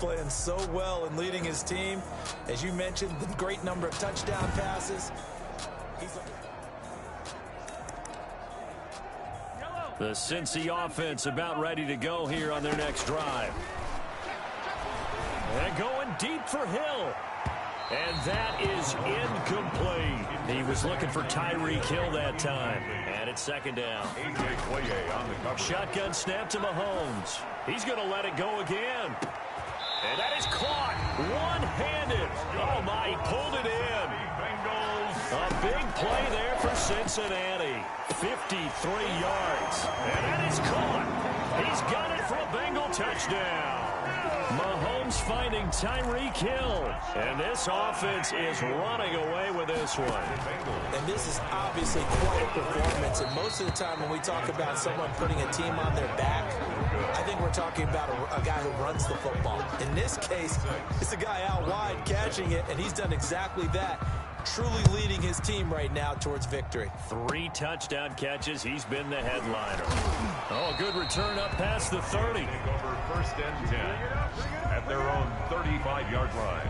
playing so well and leading his team. As you mentioned, the great number of touchdown passes. The Cincy offense about ready to go here on their next drive. And going deep for Hill. And that is incomplete. He was looking for Tyreek Hill that time. And it's second down. Shotgun snap to Mahomes. He's going to let it go again. And that is caught one-handed. Oh, my, he pulled it in. A big play there for Cincinnati. 53 yards. And that is caught. He's got it for a Bengal touchdown. Mahomes finding Tyreek Hill. And this offense is running away with this one. And this is obviously quite a performance. And most of the time when we talk about someone putting a team on their back, I think we're talking about a guy who runs the football. In this case, it's a guy out wide catching it, and he's done exactly that. Truly leading his team right now towards victory. 3 touchdown catches. He's been the headliner. Oh, good return up past the 30. Over first and 10 at their own 35-yard line.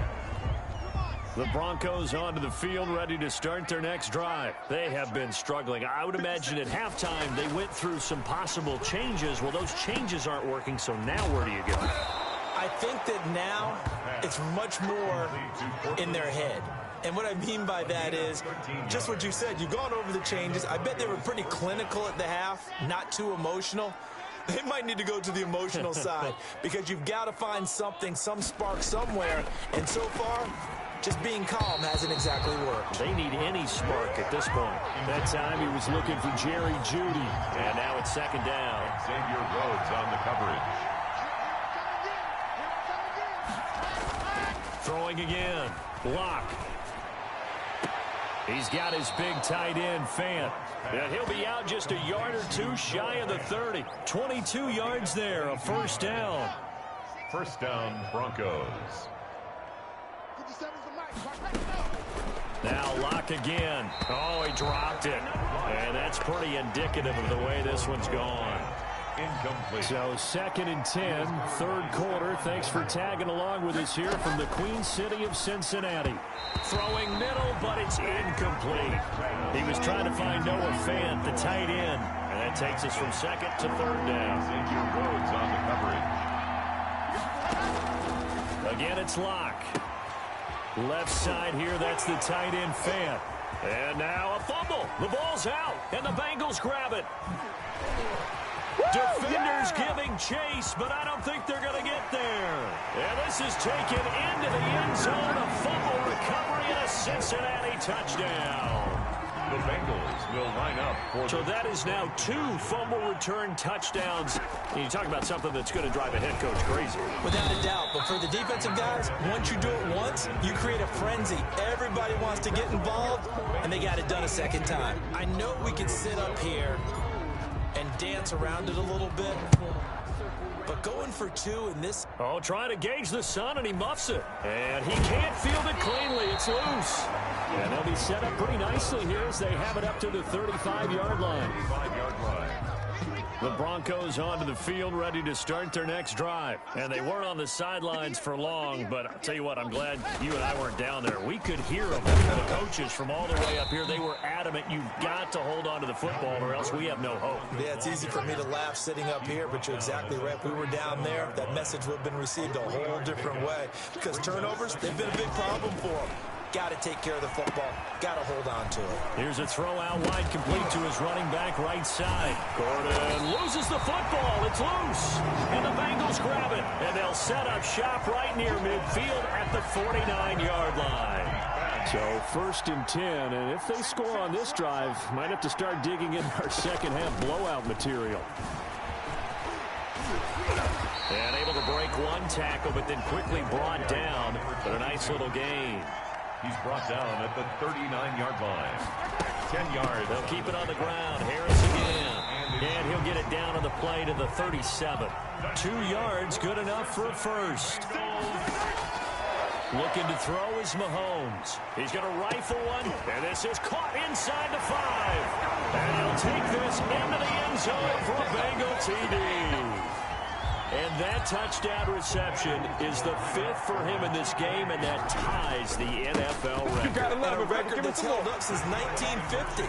The Broncos onto the field, ready to start their next drive. They have been struggling. I would imagine at halftime they went through some possible changes. Well, those changes aren't working, so now where do you go? I think that now it's much more in their head. And what I mean by that is just what you said. You've gone over the changes. I bet they were pretty clinical at the half, not too emotional. They might need to go to the emotional side because you've got to find something, some spark somewhere. And so far, just being calm hasn't exactly worked. They need any spark at this point. That time he was looking for Jerry Jeudy. And now it's second down. Xavier Rhodes on the coverage. Throwing again. Block. He's got his big tight end, Fant. And he'll be out just a yard or two shy of the 30. 22 yards there, a first down. First down, Broncos. Now Locke again. Oh, he dropped it. And that's pretty indicative of the way this one's gone. Incomplete. So second and 10, third quarter. Thanks for tagging along with us here from the Queen City of Cincinnati. Throwing middle, but it's incomplete. He was trying to find Noah Fant, the tight end. And that takes us from second to third down. Xavier Rhodes on the coverage. Again, it's Locke. Left side here, that's the tight end, Fant. And now a fumble. The ball's out, and the Bengals grab it. Defenders giving chase, but I don't think they're going to get there. And this is taken into the end zone. A fumble recovery and a Cincinnati touchdown. The Bengals will line up for So that is now 2 fumble return touchdowns. And you talk about something that's going to drive a head coach crazy. Without a doubt. But for the defensive guys, once you do it once, you create a frenzy. Everybody wants to get involved, and they got it done a second time. I know we can sit up here and dance around it a little bit, but going for 2 in this... Oh, trying to gauge the sun, and he muffs it. And he can't field it cleanly. It's loose. And they'll be set up pretty nicely here as they have it up to the 35-yard line. 35-yard line. The Broncos onto the field, ready to start their next drive. And they weren't on the sidelines for long, but I'll tell you what, I'm glad you and I weren't down there. We could hear them, the coaches from all the way up here. They were adamant, you've got to hold on to the football or else we have no hope. Yeah, it's easy for me to laugh sitting up here, but you're exactly right. If we were down there, that message would have been received a whole different way. Because turnovers, they've been a big problem for them. Got to take care of the football. Got to hold on to it. Here's a throw out wide, complete to his running back right side. Gordon loses the football. It's loose. And the Bengals grab it. And they'll set up shop right near midfield at the 49-yard line. So first and 10. And if they score on this drive, might have to start digging in our second half blowout material. And able to break one tackle, but then quickly brought down for a nice little gain. He's brought down at the 39-yard line. 10 yards. They'll keep it on the ground. Harris again. And he'll get it down on the play to the 37. 2 yards, good enough for a first. Looking to throw is Mahomes. He's going to rifle one, and this is caught inside the 5. And he'll take this into the end zone for a Bengal TD. And that touchdown reception is the 5th for him in this game, and that ties the NFL record. You gotta love a record that's held up since 1950.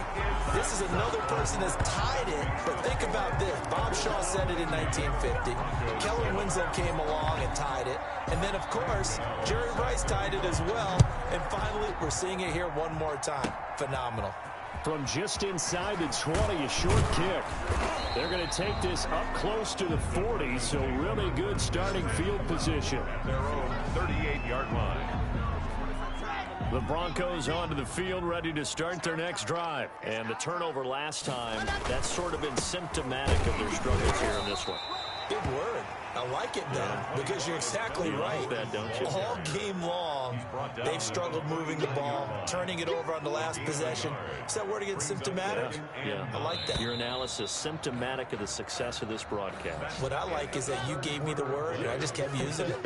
This is another person that's tied it, but think about this. Bob Shaw said it in 1950. Keller Winslow came along and tied it. And then, of course, Jerry Rice tied it as well. And finally, we're seeing it here one more time. Phenomenal. From just inside the 20, a short kick. They're going to take this up close to the 40, so really good starting field position. At their own 38-yard line. The Broncos onto the field, ready to start their next drive. And the turnover last time, that's sort of been symptomatic of their struggles here in this one. Good word. I like it, though, because you're exactly right. That, don't you? All game long, they've struggled moving the ball, turning it over on the last possession. Is that word again, symptomatic? Yeah. I like that. Your analysis, symptomatic of the success of this broadcast. What I like is that you gave me the word, and I just kept using it.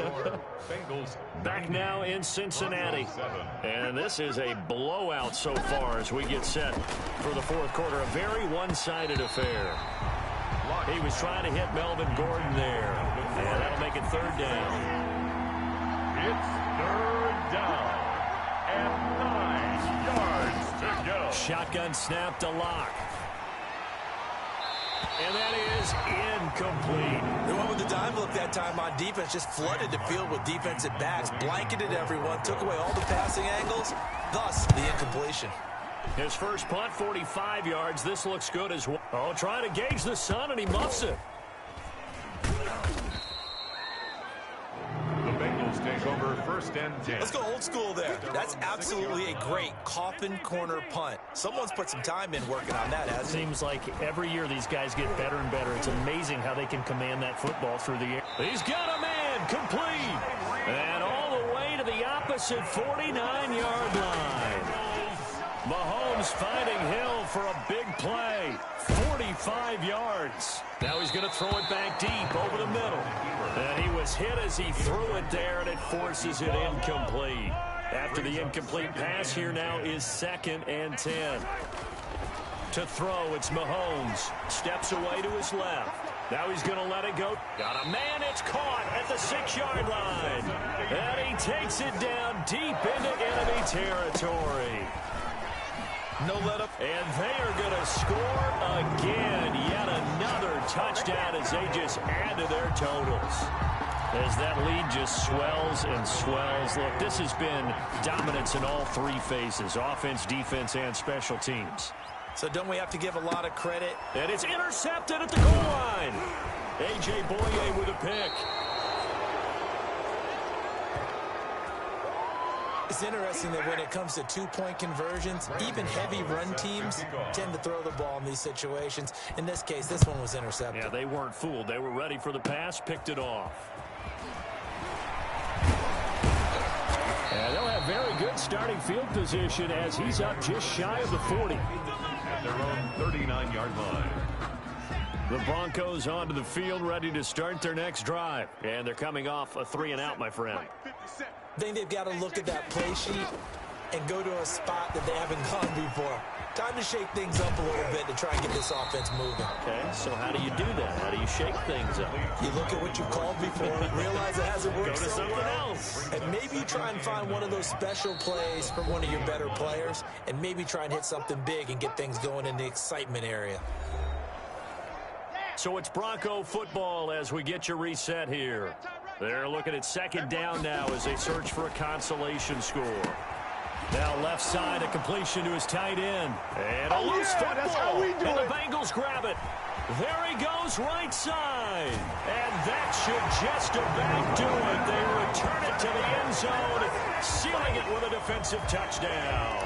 Back now in Cincinnati. And this is a blowout so far as we get set for the fourth quarter. A very one-sided affair. He was trying to hit Melvin Gordon there. And that'll make it third down. It's third down. And 9 yards to go. Shotgun snap to Lock. And that is incomplete. The one with the dime look that time on defense just flooded the field with defensive backs, blanketed everyone, took away all the passing angles, thus the incompletion. His first punt, 45 yards. This looks good as well. Oh, trying to gauge the sun, and he muffs it. The Bengals take over first and 10. Let's go old school there. That's absolutely a great coffin corner punt. Someone's put some time in working on that, hasn't it? Seems like every year these guys get better and better. It's amazing how they can command that football through the air. He's got a man, complete. And all the way to the opposite 49-yard line. Mahomes finding Hill for a big play. 45 yards. Now he's going to throw it back deep over the middle. And he was hit as he threw it there, and it forces it incomplete. After the incomplete pass, here now is 2nd and 10. To throw, it's Mahomes. Steps away to his left. Now he's going to let it go. Got a man, it's caught at the 6-yard line. And he takes it down deep into enemy territory. No let up. And they are going to score again. Yet another touchdown as they just add to their totals. As that lead just swells and swells. Look, this has been dominance in all three phases. Offense, defense, and special teams. So don't we have to give a lot of credit? And it's intercepted at the goal line. A.J. Boye with a pick. It's interesting that when it comes to two-point conversions, even heavy run teams tend to throw the ball in these situations. In this case, this one was intercepted. Yeah, they weren't fooled. They were ready for the pass, picked it off. And they'll have very good starting field position as he's up just shy of the 40. At their own 39-yard line. The Broncos onto the field, ready to start their next drive. And they're coming off a 3-and-out, my friend. I think they've got to look at that play sheet and go to a spot that they haven't gone before. Time to shake things up a little bit to try and get this offense moving. Okay, so how do you do that? How do you shake things up? You look at what you called before, realize it hasn't worked Go to so someone well, else. and maybe you try and find one of those special plays from one of your better players, and maybe try and hit something big and get things going in the excitement area. So it's Bronco football as we get you reset here. They're looking at 2nd down now as they search for a consolation score. Now left side, a completion to his tight end. And a loose football. That's how we do and it. the Bengals grab it. There he goes, right side. And that should just about do it. They return it to the end zone, sealing it with a defensive touchdown.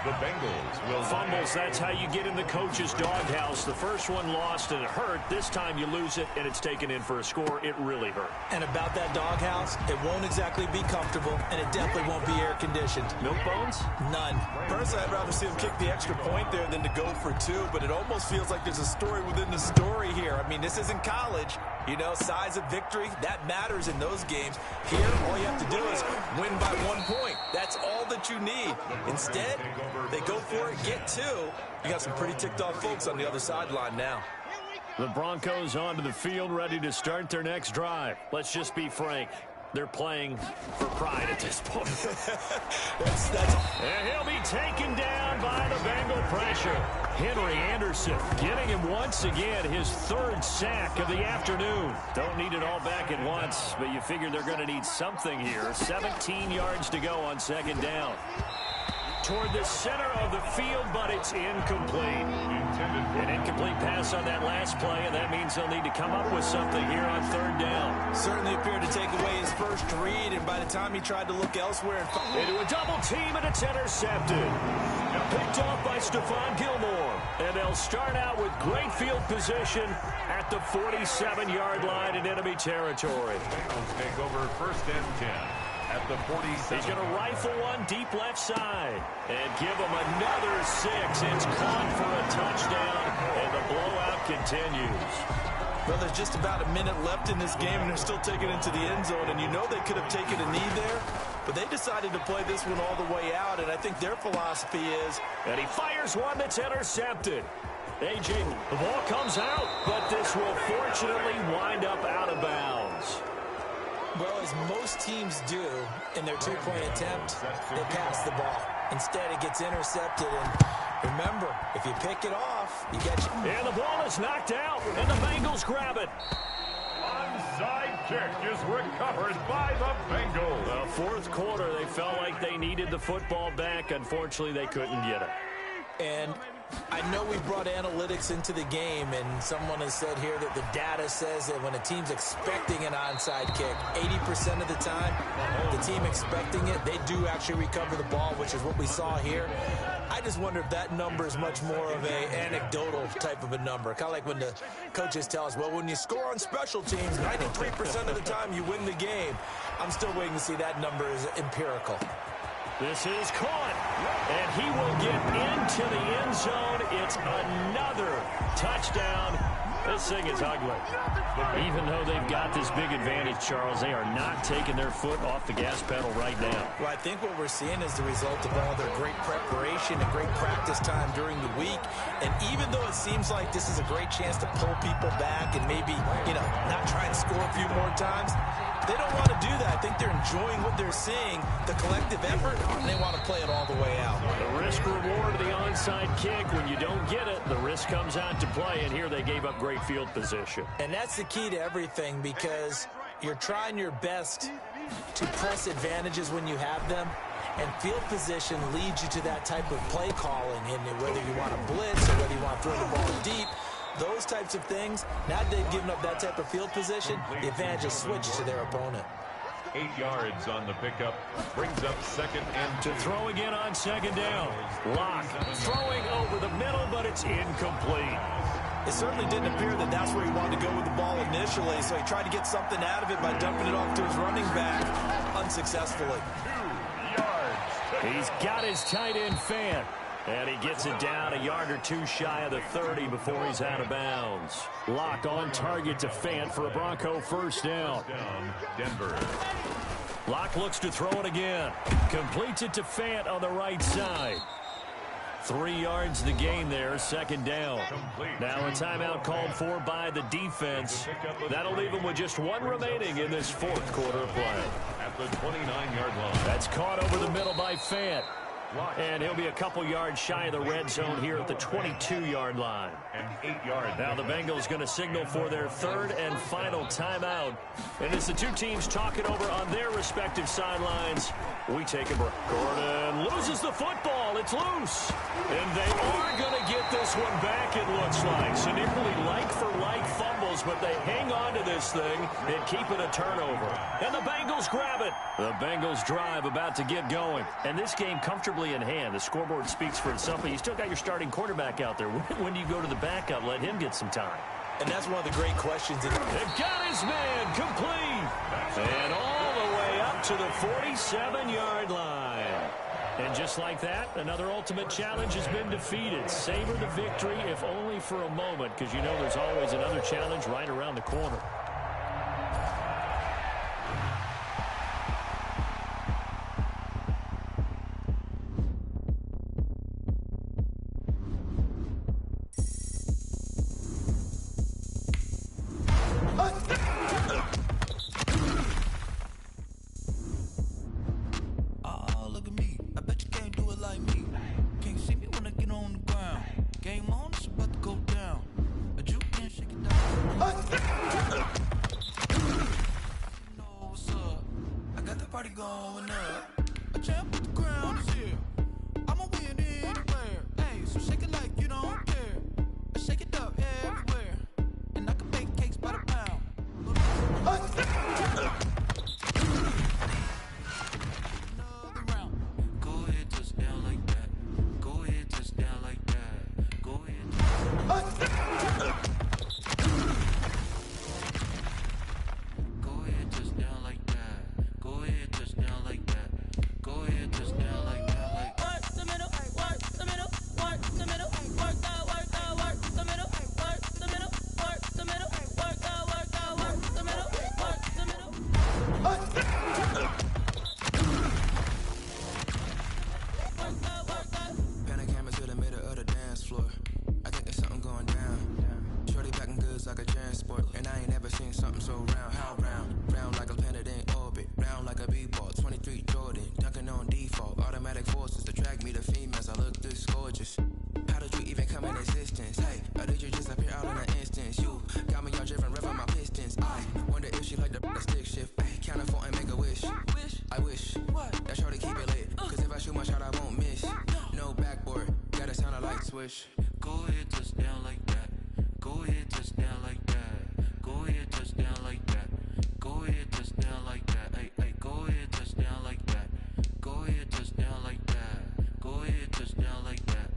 The Bengals will Fumbles, that's how you get in the coach's doghouse. The first one lost and it hurt. This time you lose it and it's taken in for a score. It really hurt. And about that doghouse, it won't exactly be comfortable, and it definitely won't be air-conditioned. Milk bones? None. Personally, I'd rather see him kick the extra point there than to go for 2, but it almost feels like there's a story within the story here. I mean, this isn't college. You know, size of victory, that matters in those games. Here, all you have to do is win by 1 point. That's all that you need. Instead, they go for it, get 2. You got some pretty ticked off folks on the other sideline now. The Broncos onto the field, ready to start their next drive. Let's just be frank. They're playing for pride at this point. And he'll be taken down by the Bengal pressure. Henry Anderson getting him once again, his third sack of the afternoon. Don't need it all back at once, but you figure they're going to need something here. 17 yards to go on second down. Toward the center of the field, but it's incomplete. An incomplete pass on that last play, and that means they'll need to come up with something here on third down. Certainly appeared to take away his first read, and by the time he tried to look elsewhere... Into a double team, and it's intercepted. Picked off by Stephon Gilmore. And they'll start out with great field position at the 47-yard line in enemy territory. Bengals take over first and 10. At the 47. He's going to rifle one deep left side and give him another 6. It's caught for a touchdown, and the blowout continues. Well, there's just about a minute left in this game, and they're still taking it to the end zone. And you know they could have taken a knee there, but they decided to play this one all the way out, and I think their philosophy is... And he fires one that's intercepted. A.J., the ball comes out, but this will fortunately wind up out of bounds. Well, as most teams do in their two-point attempt, they pass the ball. Instead, it gets intercepted. And remember, if you pick it off, you get you. And the ball is knocked out, and the Bengals grab it. Onside kick is recovered by the Bengals. The fourth quarter, they felt like they needed the football back. Unfortunately, they couldn't get it. And I know we brought analytics into the game, and someone has said here that the data says that when a team's expecting an onside kick, 80% of the time, the team expecting it, they do actually recover the ball, which is what we saw here. I just wonder if that number is much more of a anecdotal type of a number. Kind of like when the coaches tell us, well, when you score on special teams, 93% of the time you win the game. I'm still waiting to see that number is empirical. This is caught, and he will get into the end zone. It's another touchdown. This thing is ugly. Even though they've got this big advantage, Charles, they are not taking their foot off the gas pedal right now. Well, I think what we're seeing is the result of all their great preparation and great practice time during the week. And even though it seems like this is a great chance to pull people back and maybe, not try and score a few more times, they don't want to do that. I think they're enjoying what they're seeing, the collective effort, and they want to play it all the way out. The risk-reward of the onside kick, when you don't get it, the risk comes out to play, and here they gave up great field position. And that's the key to everything, because you're trying your best to press advantages when you have them, and field position leads you to that type of play calling, and whether you want to blitz or whether you want to throw the ball deep, those types of things, now that they've given up that type of field position, the advantage is switched to their opponent. 8 yards on the pickup, brings up second and to throw again on second down. Locke throwing over the middle, but it's incomplete. It certainly didn't appear that that's where he wanted to go with the ball initially, so he tried to get something out of it by dumping it off to his running back unsuccessfully. 2 yards. He's got his tight end Fant. And he gets it down a yard or two shy of the 30 before he's out of bounds. Locke on target to Fant for a Bronco first down. Denver. Locke looks to throw it again. Completes it to Fant on the right side. 3 yards the gain there, second down. Now a timeout called for by the defense. That'll leave them with just one remaining in this fourth quarter of play. At the 29-yard line. That's caught over the middle by Fant. And he'll be a couple yards shy of the red zone here at the 22-yard line. And 8 yards. Now the Bengals going to signal for their third and final timeout. And as the two teams talk it over on their respective sidelines, we take a break. Gordon loses the football. It's loose. And they are going to get this one back, it looks like. So nearly like-for-like fumbles, but they hang on to this thing and keep it a turnover. And the Bengals grab it. The Bengals drive about to get going. And this game comfortably in hand. The scoreboard speaks for itself, but you still got your starting quarterback out there. When do you go to the backup? Let him get some time. And that's one of the great questions. They've got his man complete. And all the way up to the 47-yard line. And just like that, another ultimate challenge has been defeated. Savor the victory, if only for a moment, because you know there's always another challenge right around the corner. what's up? I got the party going up. A champ with the crown is here. I'ma win anywhere. Hey, so shake it like you don't care. I shake it up everywhere. And I can bake cakes by the pound. Another round. Go ahead, touch down like that. Go ahead, touch down like that. Go ahead. Go ahead, touch down like that. Go ahead, touch down like that. Go ahead, touch down like that. Like work the middle, work the middle, work the middle, work out, work out, work the middle, work the middle, work the middle, work out, work out, work the middle, work the middle. Work out, work out. Pan a camera to the middle of the dance floor. I think there's something going down. Shorty packing goods like a transport, and I ain't never seen something so round. How round? Round like a planet in orbit, round like a b-ball. 23 Jordan, dunking on default. Automatic forces attract me to females. I look this gorgeous. How did you even come in existence? Hey, or did you just appear out in an instance? You got me all driven, revving my pistons. I wonder if she like the stick shift. Hey, count a 4 and make a wish. I wish that shorty keep it lit. Cause if I shoot my shot, I won't miss. No backboard, gotta sound a light switch. Go ahead, touch down like that. Go ahead, touch down like that. Go ahead, touch down like that. Go ahead, touch down like that. Hey, hey, go ahead, touch down like that. Go ahead, touch down like that. Go ahead, touch down like that.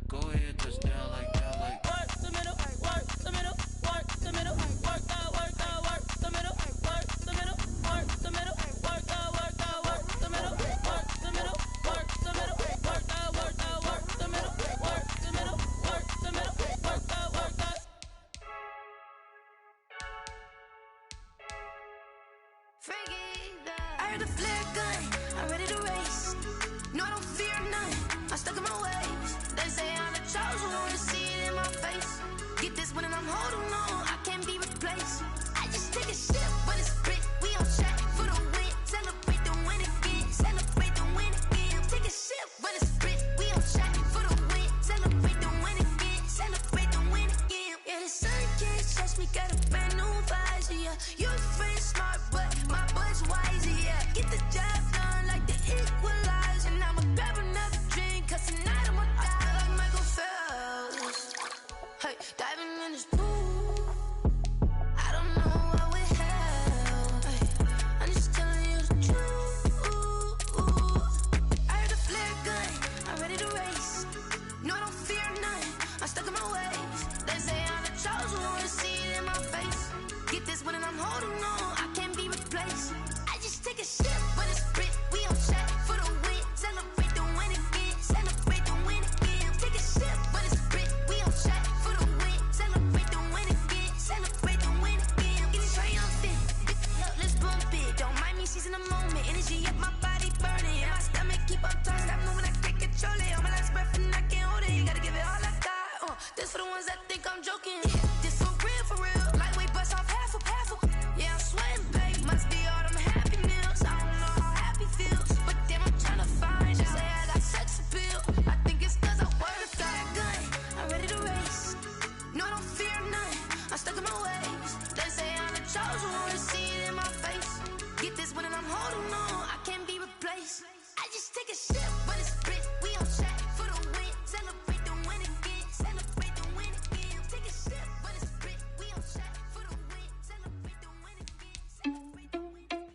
Go ahead, touch down like that. Like work the middle, work the middle, work the middle, work out, work out, work the middle, work the middle, work the middle, work out, work out, work the middle, work the middle, work the middle, work out, work out, work the middle, work the middle, work the middle, work out, work out. I heard the flare gun, I'm ready to race. No, I don't fear none, I'm stuck in my ways. They say I'm the chosen one, see it in my face. Get this one and I'm holding on, I can't be replaced. I just take a sip, but it's split, we on track for the win. Celebrate the win again, celebrate the win again. Take a sip, but it's split, we on track for the win. Celebrate the win again, celebrate the win again. Yeah, the sun can't touch me, got a brand new visor, yeah. Your friend's smart, but my butt's wiser, yeah. Get the job done like the equalizer. And I'ma grab another drink, cause tonight I'ma die like Michael Phelps. Hey, diving in this pool, I don't know what we have. Hey, I'm just telling you the truth. I heard the flare gun, I'm ready to race. No, I don't fear none, I'm stuck in my ways. They say I'm the chosen one, see it in my face. Get this one and I'm holding on, I can't be replaced. I just take a sip, but it's split, we on track for the win. Celebrate the win again, celebrate the win again. Take a sip, but it's split, we on track for the win. Celebrate the win again, celebrate the win again. Getting triumphant, let's bump it. Don't mind me seizing the moment, energy up my body burning. And my stomach keep up tossed, I know when I can't control it. On my last breath and I can't hold it, you gotta give it all I got. This for the ones that think I'm joking. This for real, lightweight bust off half of. Yeah, I'm sweating, babe, must be all them happy meals. I don't know how happy feels, but damn, I'm tryna find you. Say I got sex appeal, I think it's cause I work. Got a gun, I'm ready to race. No, I don't fear none, I'm stuck in my ways. They say I'm the chosen one, see it in my face. Get this one and I'm holding on, I can't be replaced. I just take a sip, but it's split, we on track for the win. Celebrate the win again, celebrate the win again. Take a sip, but it's split, we on track for the win. Celebrate the win again, celebrate the win again.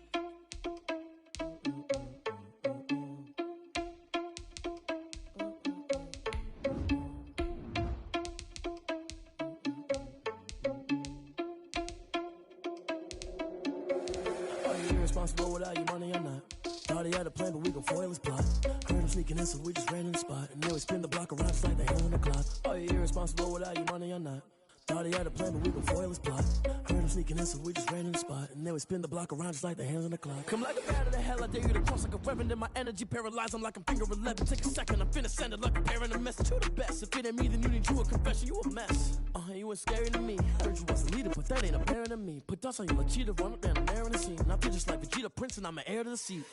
Are you irresponsible without your money or not? Thought he had a plan, but we gon' foil his plot. Heard him sneaking in, so we just ran in the spot. And then we spin the block around just like the hand on the clock. Are you irresponsible without your money or not? Thought he had a plan, but we gon' foil his plot. Heard him sneaking in, so we just ran in the spot. And then we spin the block around just like the hands on the clock. Come like a bat of the hell, I dare you to cross like a reverend. In my energy paralyzed, I'm like I'm finger 11. Take a second, I'm finna send it like a parent a message to the best. If it ain't me, then you need you a confession, you a mess. You ain't scary to me. Heard you was a leader, but that ain't apparent to me. Put dust on you like Cheetah, run up down, I'm there in the scene. Now feel just like Vegeta Prince, and I'm an heir to the seat.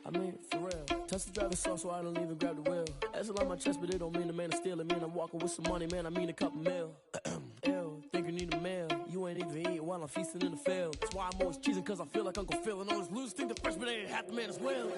I mean, for real. Touch the driver's soft, so I don't even grab the wheel. That's a lot on my chest, but it don't mean the man is stealing. Mean I'm walking with some money, man, I mean a couple mil. Ew, think you need a mail. You you ain't even eating while I'm feasting in the field. That's why I'm always cheesing, cause I feel like Uncle Phil. And all this losers think the freshman ain't half the man as well.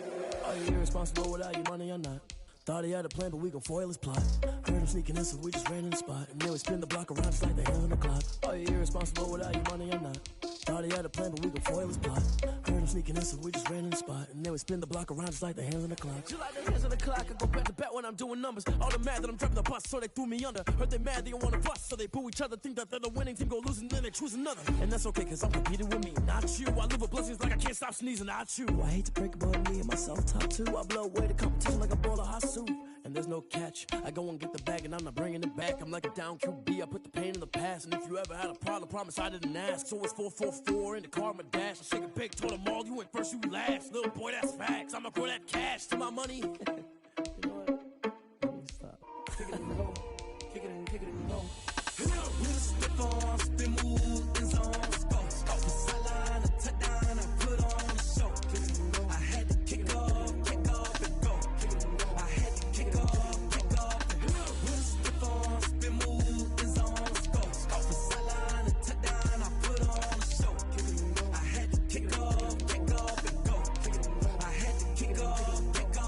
Are you irresponsible without your money or not? Thought he had a plan, but we gon' foil his plot. Heard him sneaking in, so we just ran in the spot. And then we spin the block around just like the hell in the clock. Are you irresponsible without your money or not? Thought he had a plan, but we gon' foil his plot. Heard him sneaking in, so we just ran in the spot. And then we spin the block around just like the hands on the clock. Just like the hands on the clock, I go back to back when I'm doing numbers. All the mad that I'm driving the bus, so they threw me under. Heard they mad, they don't wanna bust, so they boo each other. Think that they're the winning team, go losing, then they choose another. And that's okay, cause I'm competing with me, not you. I live with blessings like I can't stop sneezing, not you. I hate to break about me and myself top two. I blow away the competition like a bowl of hot soup. And there's no catch. I go and get the bag and I'm not bringing it back. I'm like a down QB, I put the pain in the past. And if you ever had a problem, promise I didn't ask. So it's 444 in the car, my dash. I shake a big, told them all, you went first, you last. Little boy, that's facts. I'ma grow that cash to my money. You know what? Let me stop. Kick it and go. Kick it and go. Step on, spin, move, and zone. Go for sideline, a touchdown, I put on a show. I had to kick off and go. I had to kick off and go. Step on, spin, move, and zone. Go for sideline, a touchdown, I put on a show. I had to kick off and go. I had to kick off and go.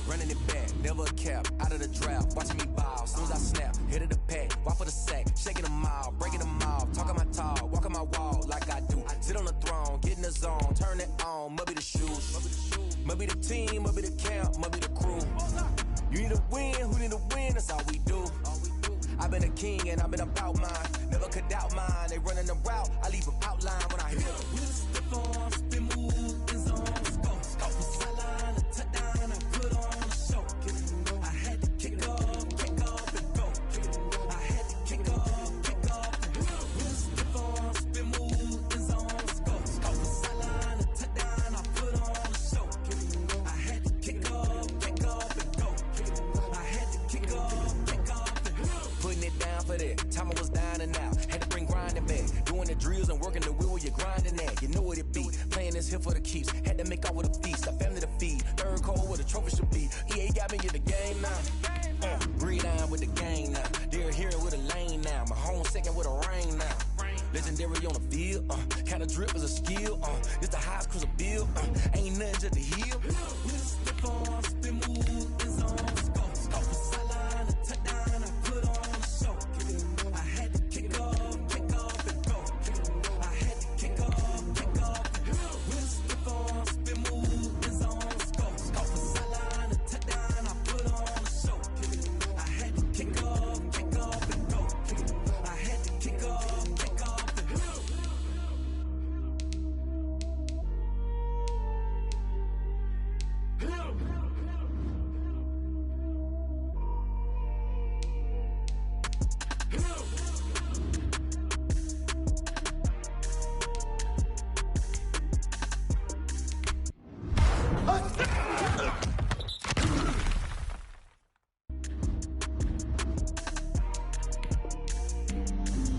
Running it back, never a cap, out of the drought, watching me ball, soon as I snap, hit of the pack, walk for the sack, shaking them out, breaking them off, talking my talk, walking my wall like I do, sit on the throne, get in the zone, turn it on, must be the shoes, must be the team, must be the camp, must be the crew, you need a win, who need a win, that's all we do, I've been a king and I've been about mine, never could doubt mine, they running the route, I leave them outline when I hit them. Step on, spin, move, and zone. Go for sideline, a touchdown, I put on a show. I had to kick off and go. I had to kick off and go. Step on, spin, move, and zone. Go for sideline, a touchdown, I put on a show. I had to kick off and go. I had to kick off and go. Putting it down for that, time I was down and out, had to bring grinding back, doing the drills and working the wheel where you're grinding at, you know what it be, playing this here for the keeps, had to make out with a feast, a family to feed, third cold where the trophy should be, EA got me in the game now, breathe on with the game now, they're here with a lane now, my home second with a rain now, legendary on the field, kinda drip is a skill, it's the highest cruiser bill, ain't nothing just the hill. Step on, spin, move, and zone. Go for sideline, a touchdown, I put on a show. I had to kick off and go. I had to kick off and go. Step on, spin, move, and zone. Go for sideline, a touchdown, I put on a show. I had to kick off and go. I had to kick off and go.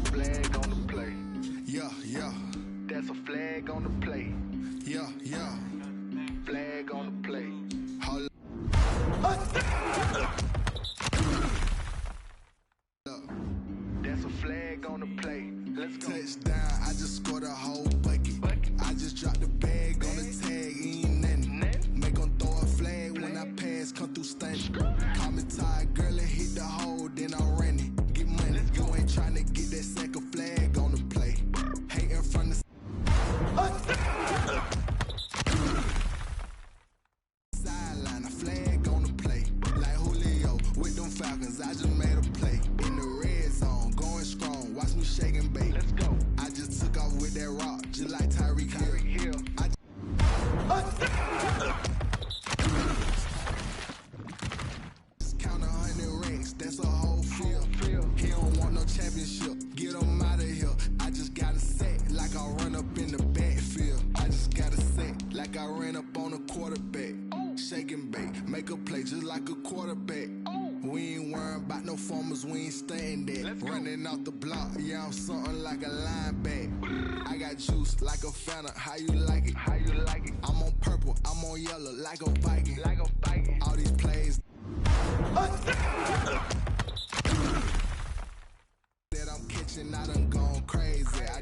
Flag on the play. Yeah. That's a flag on the play. Yeah. Flag on the play. Hold up. That's a flag on the play. Let's go. Touchdown, I just scored a whole bucket. I just dropped the bag on the tag, ain't nothing. Make them throw a flag when I pass, come through stunning. Call me tired, girl, and hit the hole, then I ran it. Get money, you ain't tryna get that second flag on the play. Hating from the sideline, a flag on the play. Like Julio with them Falcons, I just made a play. In the red zone, going strong, watch me shake and bake. Let's go. I just took off with that rock, just like Tyreek Hill. Just count 100 racks, that's a whole field. He don't want no championship, get him out of here. I just got a set like I run up in the backfield. I just got a set like I ran up on a quarterback. Shake and bake, make a play just like a quarterback. We ain't worrying about no formers, we ain't staying there. Running off the block, yeah, I'm something like a linebacker. I got juice like a Fanta, how you like it? I'm on purple, I'm on yellow like a Viking. All these plays that I'm catching, I done gone crazy. I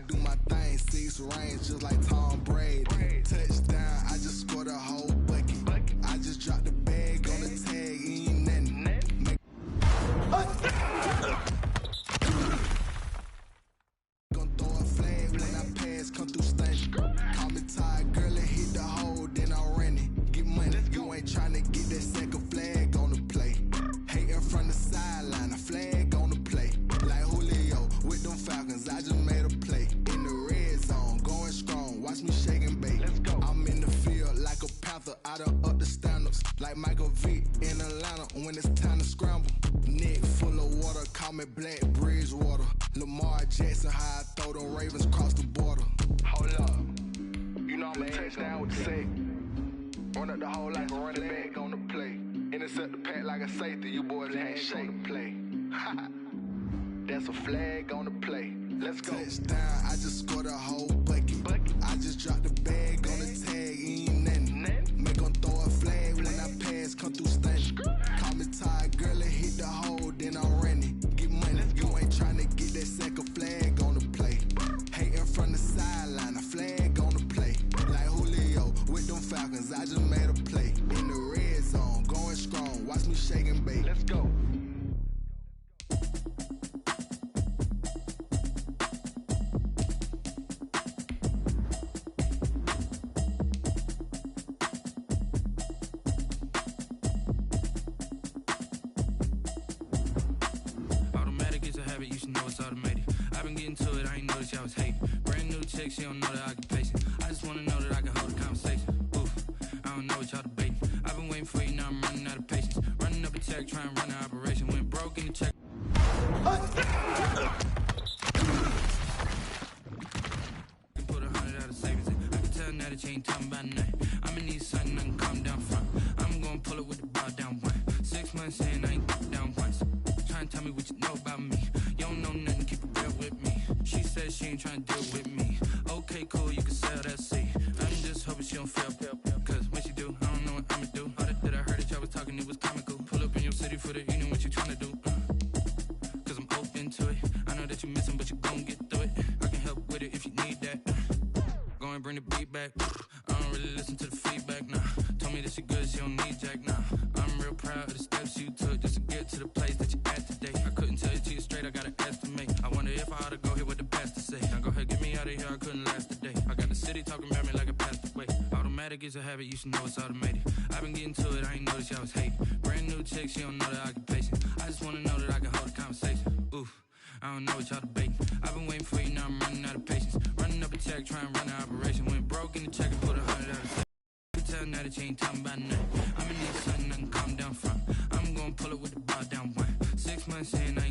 range just like Tom Brady. Touchdown, I just scored a whole bucket. I just dropped the bag on the tag, ain't nothing. Gonna throw a flag when I pass, come through stunning. Call me tired, girl, and hit the hole, then I ran it. Get money, you ain't tryna get that second flag on the play. Hating from the sideline, a flag on the play. Like Julio with them Falcons, I just made a play. In the red zone, going strong, watch me shake and bake. I'm in the field like a panther, I done up the standards. Like Michael Vick in Atlanta when it's time to scramble. Neck full of water, call me Black Bridgewater. Lamar Jackson, how I throw them Ravens cross the border. Hold up, you know I'm a touchdown with the sack. Run up the hole like a running back on the play. Intercept the pack like a safety, you boys ain't shake the play. That's a flag on the play. Let's go. Touchdown, I just scored a whole bucket. I just dropped the bag on the tag, ain't nothing. Make them throw a flag when I pass, come through stunning. Call me tired, girl, and hit the hole, then I ran it. Get money, you ain't tryna get that second flag on the play. Hating from the sideline, a flag on the play. Like Julio with them Falcons, I just made a play. In the red zone, going strong, watch me shake and bake. Let's go. Automatic is a habit, you should know it's automated. I've been getting to it, I ain't noticed y'all was hating. Brand new chick, she don't know the occupation. I just wanna know that I can hold a conversation. Oof, I don't know what y'all debating. I've been waiting for you, now I'm running out of patience. Running up the check, trying to run the operation. Went broke in the check. Can put 100 out of savings in. I can tell now that you ain't talking about nothing. I'ma need something I can calm down front. I'm gonna pull it with the bar down one. 6 months in, I ain't down once. Trying to tell me what you know about me. You don't know nothing, keep it real with me. She said she ain't trying to deal with me. Okay, cool, you can sell that seat. I'm just hoping she don't fail. Cause when she do, I don't know what I'ma do. All that I heard that y'all was talking, it was comical. Pull up in your city for the evening, what you trying to do? Cause I'm open to it. I know that you missing, but you gon' get through it. I can help with it if you need that. Go and bring the beat back. I don't really listen to the feedback, nah. Told me that she good, she don't need jack, nah. I'm real proud of the steps you took just to get to the place that you at today. I couldn't tell you to you straight, I gotta estimate. I wonder if I ought to go here with the best to say. Now go ahead, get me out of here, I couldn't last a day. I got the city talking about me like I passed away. Automatic is a habit, you should know it's automated. I've been getting to it, I ain't noticed y'all was hating. Brand new chick, she don't know the occupation. I just wanna know that I can hold a conversation. Oof, I don't know what y'all debating. I've been waiting for you, now I'm running out of patience. Running up a check, trying to run the operation. Went broke in the check and put 100 out of savings. Tell now that you ain't talking about nothing. I'ma need something I can calm down from. I'm gonna pull it with the bar down one. 6 months in, I